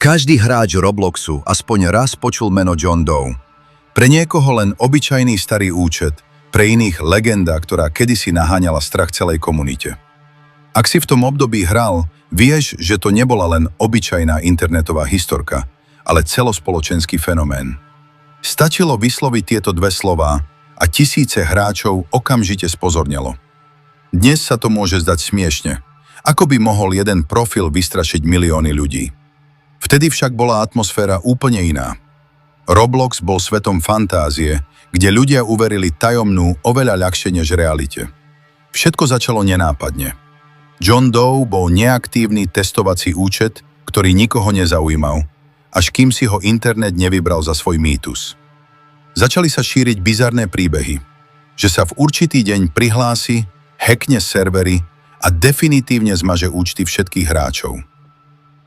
Každý hráč Robloxu aspoň raz počul meno John Doe. Pre niekoho len obyčajný starý účet, pre iných legenda, ktorá kedysi naháňala strach celej komunite. Ak si v tom období hral, vieš, že to nebola len obyčajná internetová historka, ale celospoločenský fenomén. Stačilo vysloviť tieto dve slová a tisíce hráčov okamžite spozornelo. Dnes sa to môže zdať smiešne. Ako by mohol jeden profil vystrašiť milióny ľudí? Vtedy však bola atmosféra úplne iná. Roblox bol svetom fantázie, kde ľudia uverili tajomnú oveľa ľahšie než realite. Všetko začalo nenápadne. John Doe bol neaktívny testovací účet, ktorý nikoho nezaujímal, až kým si ho internet nevybral za svoj mýtus. Začali sa šíriť bizarné príbehy, že sa v určitý deň prihlási, hackne servery a definitívne zmaže účty všetkých hráčov.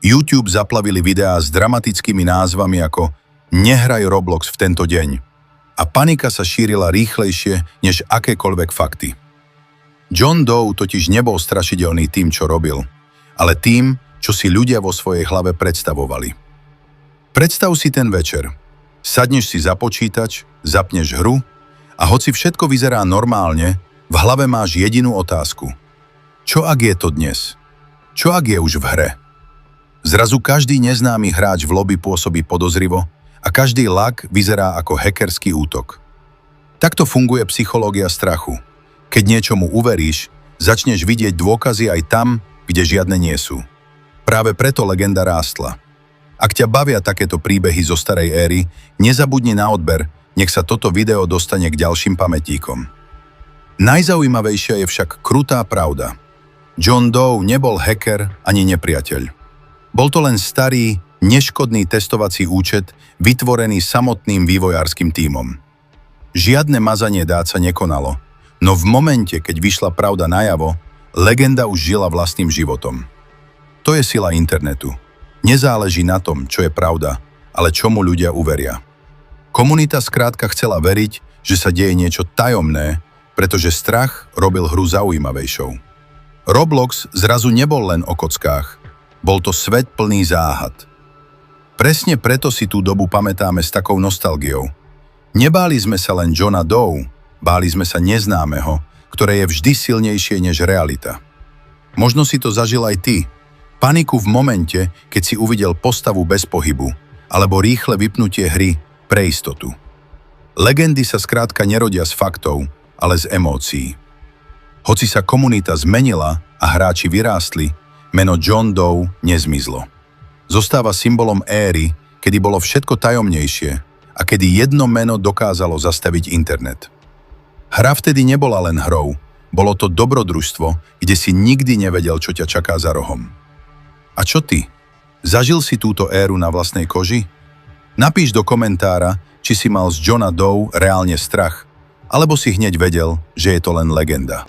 YouTube zaplavili videá s dramatickými názvami ako "Nehraj Roblox v tento deň" a panika sa šírila rýchlejšie než akékoľvek fakty. John Doe totiž nebol strašidelný tým, čo robil, ale tým, čo si ľudia vo svojej hlave predstavovali. Predstav si ten večer. Sadneš si za počítač, zapneš hru a hoci všetko vyzerá normálne, v hlave máš jedinú otázku. Čo ak je to dnes? Čo ak je už v hre? Zrazu každý neznámy hráč v lobby pôsobí podozrivo a každý lag vyzerá ako hackerský útok. Takto funguje psychológia strachu. Keď niečomu uveríš, začneš vidieť dôkazy aj tam, kde žiadne nie sú. Práve preto legenda rástla. Ak ťa bavia takéto príbehy zo starej éry, nezabudni na odber, nech sa toto video dostane k ďalším pamätíkom. Najzaujímavejšia je však krutá pravda. John Doe nebol hacker ani nepriateľ. Bol to len starý, neškodný testovací účet, vytvorený samotným vývojárskym tímom. Žiadne mazanie dát sa nekonalo, no v momente, keď vyšla pravda najavo, legenda už žila vlastným životom. To je sila internetu. Nezáleží na tom, čo je pravda, ale čomu ľudia uveria. Komunita skrátka chcela veriť, že sa deje niečo tajomné, pretože strach robil hru zaujímavejšou. Roblox zrazu nebol len o kockách. Bol to svet plný záhad. Presne preto si tú dobu pamätáme s takou nostalgiou. Nebáli sme sa len Johna Doe, báli sme sa neznámeho, ktoré je vždy silnejšie než realita. Možno si to zažil aj ty. Paniku v momente, keď si uvidel postavu bez pohybu, alebo rýchle vypnutie hry pre istotu. Legendy sa skrátka nerodia z faktov, ale z emócií. Hoci sa komunita zmenila a hráči vyrástli, meno John Doe nezmizlo. Zostáva symbolom éry, kedy bolo všetko tajomnejšie a kedy jedno meno dokázalo zastaviť internet. Hra vtedy nebola len hrou, bolo to dobrodružstvo, kde si nikdy nevedel, čo ťa čaká za rohom. A čo ty? Zažil si túto éru na vlastnej koži? Napíš do komentára, či si mal z Johna Doe reálne strach, alebo si hneď vedel, že je to len legenda.